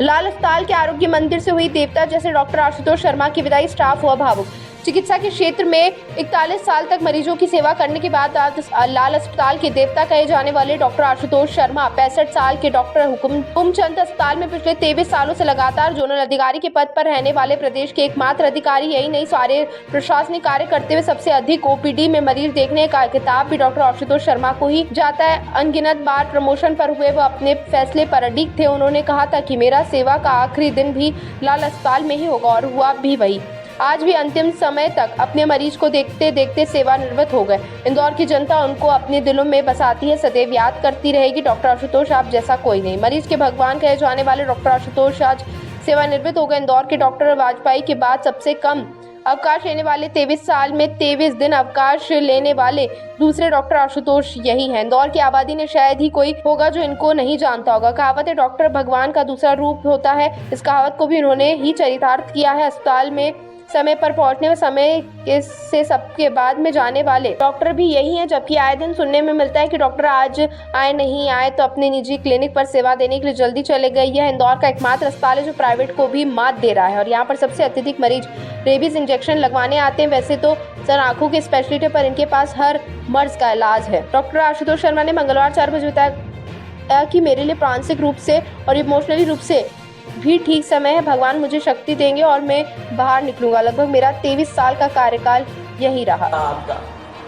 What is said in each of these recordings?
लाल अस्पताल के आरोग्य मंदिर से हुई देवता जैसे डॉक्टर आशुतोष शर्मा की विदाई, स्टाफ हुआ भावुक। चिकित्सा के क्षेत्र में 41 साल तक मरीजों की सेवा करने के बाद आज लाल अस्पताल के देवता कहे जाने वाले डॉक्टर आशुतोष शर्मा 65 साल के डॉक्टर हुकुमचंद अस्पताल में पिछले 23 सालों से लगातार जोनल अधिकारी के पद पर रहने वाले प्रदेश के एकमात्र अधिकारी, यही नहीं सारे प्रशासनिक कार्य करते हुए सबसे अधिक ओपीडी में मरीज देखने का किताब भी डॉक्टर आशुतोष शर्मा को ही जाता है। अनगिनत बार प्रमोशन पर हुए वो अपने फैसले पर अडिग थे। उन्होंने कहा था कि मेरा सेवा का आखिरी दिन भी लाल अस्पताल में ही होगा और हुआ भी वही। आज भी अंतिम समय तक अपने मरीज को देखते देखते सेवानिवृत्त हो गए। इंदौर की जनता उनको अपने दिलों में बसाती है, सदैव याद करती रहेगी। डॉक्टर आशुतोष आप जैसा कोई नहीं। मरीज के भगवान कहे जाने वाले डॉक्टर आशुतोष आज सेवानिवृत्त हो गए। इंदौर के डॉक्टर वाजपेयी के बाद सबसे कम अवकाश लेने वाले 23 साल में 23 दिन अवकाश लेने वाले दूसरे डॉक्टर आशुतोष यही हैं। इंदौर की आबादी ने शायद ही कोई होगा जो इनको नहीं जानता होगा। कहावत है डॉक्टर भगवान का दूसरा रूप होता है। इस कहावत को भी उन्होंने ही चरितार्थ किया है। अस्पताल में समय पर पहुंचने व समय से सबके बाद में जाने वाले डॉक्टर भी यही हैं, जबकि आए दिन सुनने में मिलता है कि डॉक्टर आज आए नहीं आए तो अपने निजी क्लिनिक पर सेवा देने के लिए जल्दी चले गए। यह इंदौर का एकमात्र अस्पताल है जो प्राइवेट को भी मात दे रहा है और यहाँ पर सबसे अत्यधिक मरीज रेबीज इंजेक्शन लगवाने आते हैं। वैसे तो सर आंखों की स्पेशलिटी पर इनके पास हर मर्ज का इलाज है। डॉक्टर आशुतोष शर्मा ने मंगलवार 4 बजे बताया कि मेरे लिए मानसिक रूप से और इमोशनली रूप से भी ठीक समय है। भगवान मुझे शक्ति देंगे और मैं बाहर निकलूंगा। लगभग मेरा 23 साल का कार्यकाल यही रहा। आपका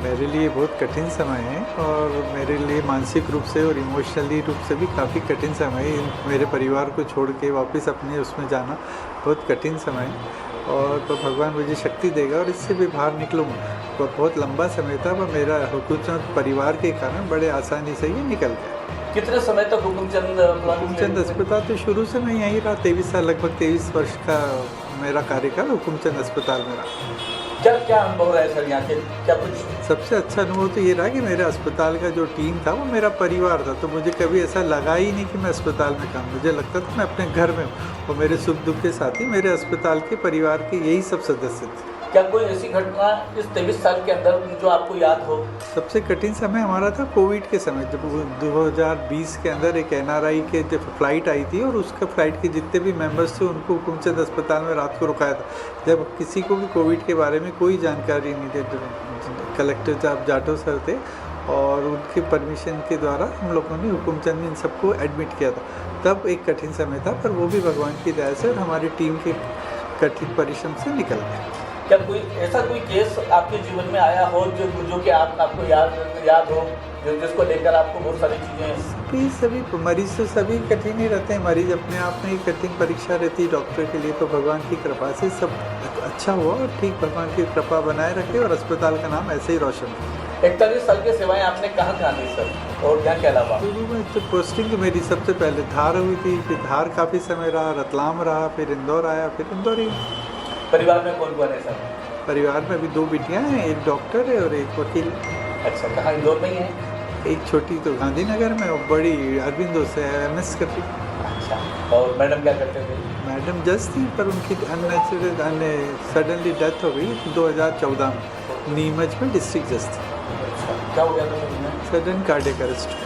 मेरे लिए बहुत कठिन समय है और मेरे लिए मानसिक रूप से और इमोशनली रूप से भी काफ़ी कठिन समय है। मेरे परिवार को छोड़ के वापस अपने उसमें जाना बहुत कठिन समय है और तो भगवान मुझे शक्ति देगा और इससे भी बाहर निकलूँगा। तो बहुत लंबा समय था पर मेरा हुकुमचंद परिवार के कारण बड़े आसानी से ये निकल गया। कितने समय तक हुकुमचंद अस्पताल तो शुरू से मैं यहीं रहा। 23 साल, लगभग 23 वर्ष का मेरा कार्यकाल हुकुमचंद अस्पताल में रहा। क्या क्या अनुभव रहा है सर यहाँ के? क्या कुछ सबसे अच्छा अनुभव तो ये रहा कि मेरे अस्पताल का जो टीम था वो मेरा परिवार था। तो मुझे कभी ऐसा लगा ही नहीं कि मैं अस्पताल में काम, मुझे लगता था मैं अपने घर में हूँ और मेरे सुख दुख के साथी मेरे अस्पताल के परिवार के यही सब सदस्य थे। क्या कोई ऐसी घटना इस 23 साल के अंदर जो आपको याद हो? सबसे कठिन समय हमारा था कोविड के समय, जब 2020 के अंदर एक NRI के जब फ्लाइट आई थी और उसके फ्लाइट के जितने भी मेंबर्स थे उनको हुकुमचंद अस्पताल में रात को रुकाया था। जब किसी को भी कोविड के बारे में कोई जानकारी नहीं थी, कलेक्टर साहब जाटो सर थे और उनके परमिशन के द्वारा हम लोगों ने हुकुमचंद में इन सबको एडमिट किया था। तब एक कठिन समय था पर वो भी भगवान की दया से और हमारी टीम के कठिन परिश्रम से निकल गया। क्या कोई ऐसा कोई केस आपके जीवन में आया हो जो कि आपको याद हो, जिसको लेकर आपको बहुत सारी चीज़ें? सभी मरीज तो सभी कठिन ही रहते हैं। मरीज अपने आप में ही कठिन परीक्षा रहती है डॉक्टर के लिए। तो भगवान की कृपा से सब अच्छा हुआ और ठीक भगवान की कृपा बनाए रखे और अस्पताल का नाम ऐसे ही रोशन हो। 41 साल की सेवाएं आपने कहाँ दी सर और क्या के अलावा? शुरू में तो पोस्टिंग तो मेरी सबसे पहले धार हुई थी, फिर धार काफ़ी समय रहा, रतलाम रहा, फिर इंदौर आया, फिर इंदौर ही। परिवार में कौन कौन है सर? परिवार में अभी 2 बेटियां हैं, एक डॉक्टर है और एक वकील। अच्छा, कहाँ इंदौर में ही है? एक छोटी तो गांधीनगर में और बड़ी अरविंदो से MS कर रही। अच्छा, और मैडम क्या करते थे? मैडम जज थी पर उनकी सडनली डेथ हो गई 2014 में। नीमच में डिस्ट्रिक्ट जज थी। अच्छा, क्या हो गया था? Sudden cardiac arrest.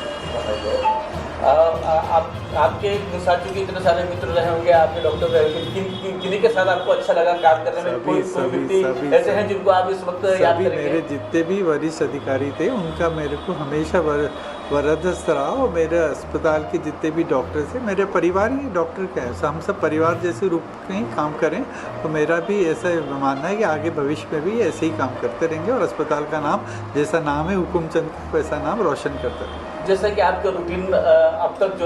आपके साथ चूँकि इतने सारे मित्र रहे होंगे, आपके डॉक्टर रहे होंगे, किन्हीं के साथ आपको अच्छा लगा काम करने में? कोई व्यक्ति ऐसे हैं जिनको आप इस वक्त याद करेंगे? मेरे जितने भी वरिष्ठ अधिकारी थे उनका मेरे को हमेशा वरदस्त रहा और मेरे अस्पताल के जितने भी डॉक्टर थे मेरे परिवार ही डॉक्टर का है। हम सब परिवार जैसे रूप में ही काम करें तो मेरा भी ऐसा मानना है कि आगे भविष्य में भी ऐसे ही काम करते रहेंगे और अस्पताल का नाम जैसा नाम है हुकुमचंद का वैसा नाम रोशन करते रहेंगे। जैसा कि आपका रूटीन अब तक जो